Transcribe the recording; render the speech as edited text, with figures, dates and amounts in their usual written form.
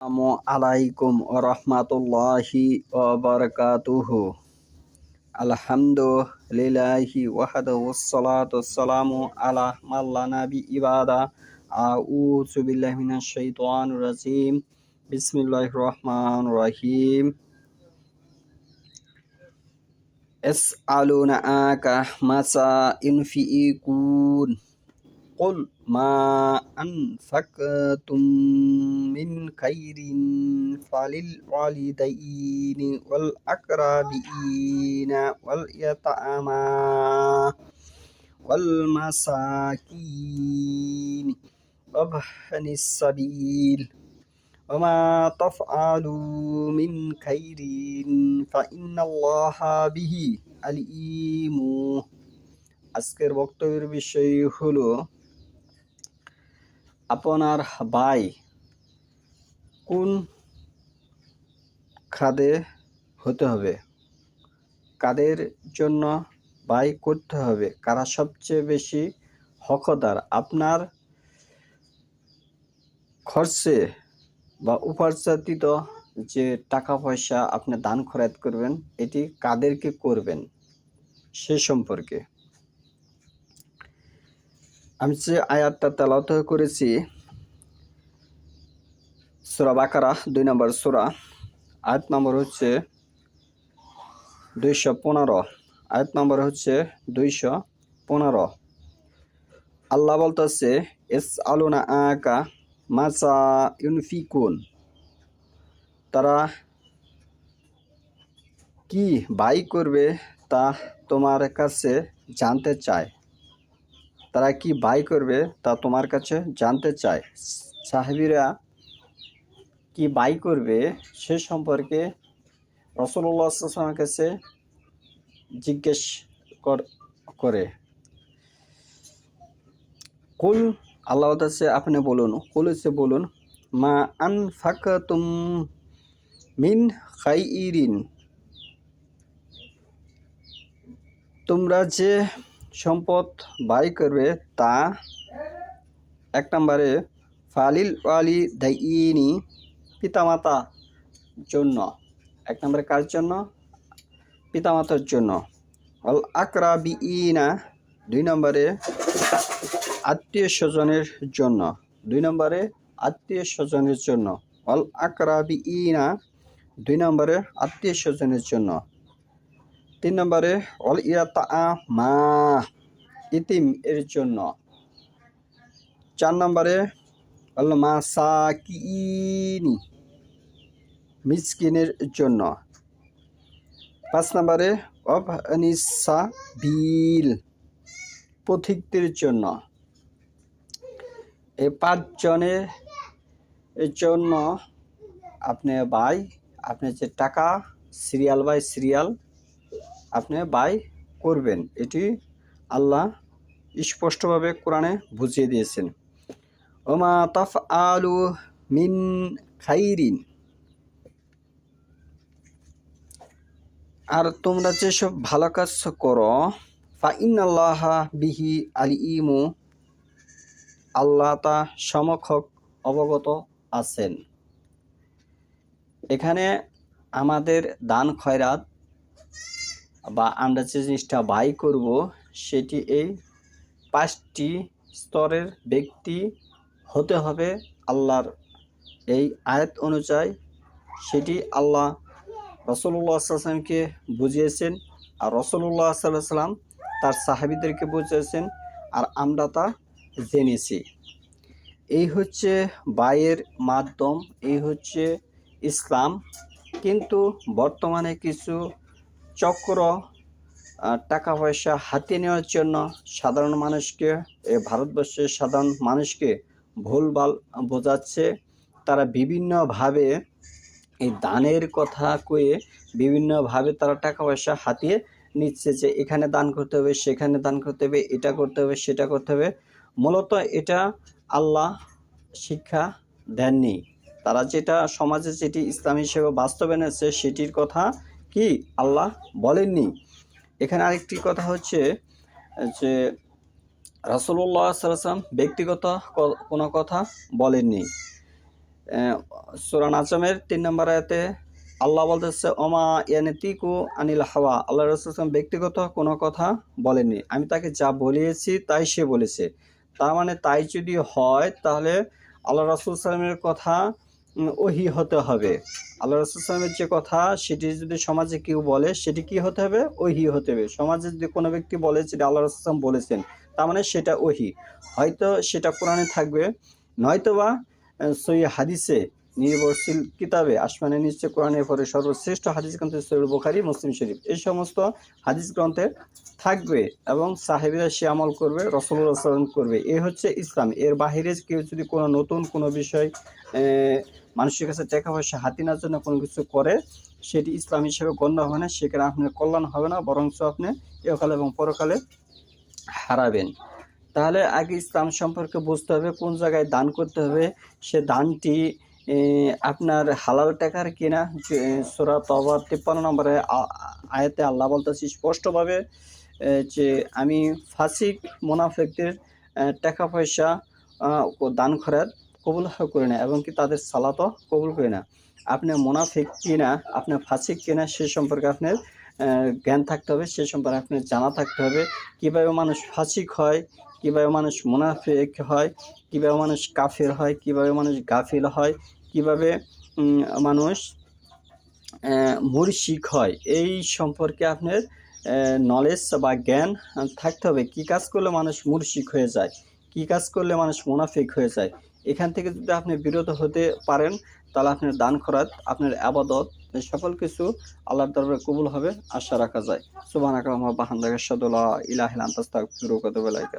আসসালামু আলাইকুম ওয়া রাহমাতুল্লাহি ওয়া বারাকাতুহু। আলহামদুলিল্লাহি ওয়াহদাহু ওয়াসসালাতু ওয়াসসালামু আলা মান লা নাবিয়্যা বা'দা। আউযু বিল্লাহি মিনাশ শাইতানির রাজীম। বিসমিল্লাহির রহমানির রহিম। ইয়াসআলুনাকা মাযা ইউনফিকুন قل ما أنفقتم من خير فللوالدين والأقربين واليتامى والمساكين وابن السبيل وما تفعلوا من خير فإن الله به عليم। আজকের বক্তব্যের বিষয় হলো আপনার ভাই কোন খাদে হতে হবে, কাদের জন্য ব্যয় করতে হবে, কারা সবচেয়ে বেশি হকদার আপনার খরচে বা উপার্জিত যে টাকা পয়সা আপনি দান খরচ করবেন এটি কাদেরকে করবেন সে সম্পর্কে আমি যে আয়াতটা তেলাওয়াত করেছি সূরা বাকারা 2 নম্বর সূরা, আয়াত নম্বর হচ্ছে 215, আয়াত নম্বর হচ্ছে 215। আল্লাহ বলতেছে ইয়াসআলুনাকা মাযা ইউনফিকুন, তারা কি ব্যয় করবে তা তোমার কাছে জানতে চায়। তারা কি ব্যয় করবে তা তোমার কাছে জানতে চায়। সাহাবীরা কি ব্যয় করবে সে সম্পর্কে রাসূলুল্লাহ সাল্লাল্লাহু আলাইহি ওয়াসাল্লামের কাছে জিজ্ঞেস করে। কুল, আল্লাহ বলতেছে আপনি বলুন, কুল হচ্ছে বলুন, মা আনফাকাতুম মিন খাইরিন, তোমরা যে সম্পদ ব্যয় করবে তা 1 নম্বরে ফালিল ওয়ালিদাইনি, পিতামাতা জন্য। 1 নম্বরে কার জন্য? পিতামাতার জন্য। আল আকরাবিনা, 2 নম্বরে আত্মীয় স্বজনের জন্য। 2 নম্বরে আত্মীয় স্বজনের জন্য। আল আকরাবিনা, 2 নম্বরে আত্মীয় স্বজনের জন্য। 3 নম্বরে অল ইয়াতামা, ইতিম এর জন্য। 4 নম্বরে আল মাসাকিনি, মিসকিনের জন্য। 5 নম্বরে ওয়াবনিস সাবিল, পথিকদের জন্য। এই 5 জনের জন্য আপনি যে টাকা সিরিয়াল বাই সিরিয়াল আপনি ব্যয় করবেন, এটি আল্লাহ স্পষ্টভাবে কোরআনে বুঝিয়ে দিয়েছেন। ওমা তাফআলু মিন খাইরিন, আর তোমরা যেসব ভালো কাজ করো, ফাইনাল্লাহা বিহি আলিমু, আল্লাহ তা সমক্ষক অবগত আছেন। এখানে আমাদের দান খয়রাত বা আমরা যে জিনিসটা ব্যয় করব সেটি এই 5টি স্তরের ব্যক্তি হতে হবে আল্লাহর এই আয়াত অনুযায়ী। সেটি আল্লাহ রাসূলুল্লাহ সাল্লাল্লাহু আলাইহি ওয়াসাল্লামকে বুঝিয়েছেন, আর রাসূলুল্লাহ সাল্লাল্লাহু আলাইহি ওয়াসাল্লাম তার সাহাবীদেরকে বুঝিয়েছেন, আর আমরা তা জেনেছি। এই হচ্ছে ব্যয়ের মাধ্যম, এই হচ্ছে ইসলাম। কিন্তু বর্তমানে কিছু চক্র টাকা পয়সা হাতিয়ে নেওয়ার জন্য সাধারণ মানুষকে, ভারতবর্ষের সাধারণ মানুষকে ভুলভাল বোঝাচ্ছে। তারা বিভিন্নভাবে এই দানের কথা কয়ে বিভিন্নভাবে তারা টাকা পয়সা হাতিয়ে নিচ্ছে, যে এখানে দান করতে হবে, সেখানে দান করতে হবে, এটা করতে হবে, সেটা করতে হবে। মূলত এটা আল্লাহ শিক্ষা দেননি। তারা যেটা সমাজে যেটি ইসলাম হিসেবে বাস্তবে এনেছে সেটির কথা কি আল্লাহ বলেননি। এখানে আরেকটি কথা হচ্ছে যে রাসূলুল্লাহ সাল্লাল্লাহু আলাইহি ওয়াসাল্লাম ব্যক্তিগত কোনো কথা বলেননি। সূরা নাজমের 3 নম্বর আয়াতে আল্লাহ বলতেছে ওমা ইয়ানতিকু আনিল হাওয়া, আল্লাহ রাসূল সাল্লাল্লাহু আলাইহি ওয়াসাল্লাম ব্যক্তিগত কোনো কথা বলেননি, আমি তাকে যা বলিয়েছি তাই সে বলেছে। তার মানে তাই যদি হয় তাহলে আল্লাহ রাসূল সাল্লাল্লাহু আলাইহি ওয়াসাল্লামের কথা ওহী হতে হবে। আল্লাহ রাসূল সাল্লাল্লাহু আলাইহি ওয়াসাল্লামের যে কথা সেটি যদি সমাজে কেউ বলে সেটি কি হতে হবে? ওহী হতে হবে। সমাজে যদি কোনো ব্যক্তি বলে যেটা আল্লাহ রাসূল সাল্লাল্লাহু আলাইহি ওয়াসাল্লাম বলেছেন, তার মানে সেটা ওহী। হয়তো সেটা কোরআনে থাকবে, নয়তোবা সহিহ হাদিসে, নির্ভরশীল কিতাবে, আসমানের নিচে কোরআনের পরে সর্বশ্রেষ্ঠ হাদিস গ্রন্থ সহিহ বুখারী, মুসলিম শরীফ, এই সমস্ত হাদিস গ্রন্থে থাকবে এবং সাহাবীরা সে আমল করবে, রাসূলুল্লাহ সাল্লাল্লাহু আলাইহি ওয়াসাল্লাম করবে। এ হচ্ছে ইসলাম। এর বাহিরে কেউ যদি কোনো নতুন কোনো বিষয় মানুষের কাছে টাকা পয়সা হাতিনার জন্য কোনো কিছু করে, সেটি ইসলাম হিসেবে গণ্য হবে না। সেখানে আপনার কল্যাণ হবে না, বরঞ্চ আপনি ইহকালে এবং পরকালে হারাবেন। তাহলে আগে ইসলাম সম্পর্কে বুঝতে হবে, কোন জায়গায় দান করতে হবে, সে দানটি আপনার হালাল টাকার কিনা। সূরা তওবার 53 নম্বরে আয়াতে আল্লাহ বলতেছে স্পষ্টভাবে যে আমি ফাসিক মুনাফিকদের টাকা পয়সা দান খয়রাত কবুল করি না, এবং কি তাদের সালাতও কবুল করি না। আপনি মুনাফিক কিনা, আপনি ফাসিক কিনা সে সম্পর্কে আপনার জ্ঞান থাকতে হবে, সে সম্পর্কে আপনার জানা থাকতে হবে। কীভাবে মানুষ ফাসিক হয়, কীভাবে মানুষ মুনাফিক হয়, কীভাবে মানুষ কাফের হয়, কীভাবে মানুষ গাফিল হয়, কীভাবে মানুষ মুরশিক হয়, এই সম্পর্কে আপনার নলেজ বা জ্ঞান থাকতে হবে। কী কাজ করলে মানুষ মুরশিক হয়ে যায়, কী কাজ করলে মানুষ মুনাফিক হয়ে যায়। এখান থেকে যদি আপনি বিরত হতে পারেন তাহলে আপনার দান খয়রাত, আপনার ইবাদত, সকল কিছু আল্লাহর দরবারে কবুল হবে আশা রাখা যায়। সুবহানাকা ওয়া বিহামদিকা আশহাদু আল্লা ইলাহা ইল্লা আনতা আস্তাগফিরুকা ওয়া আতুবু ইলাইক।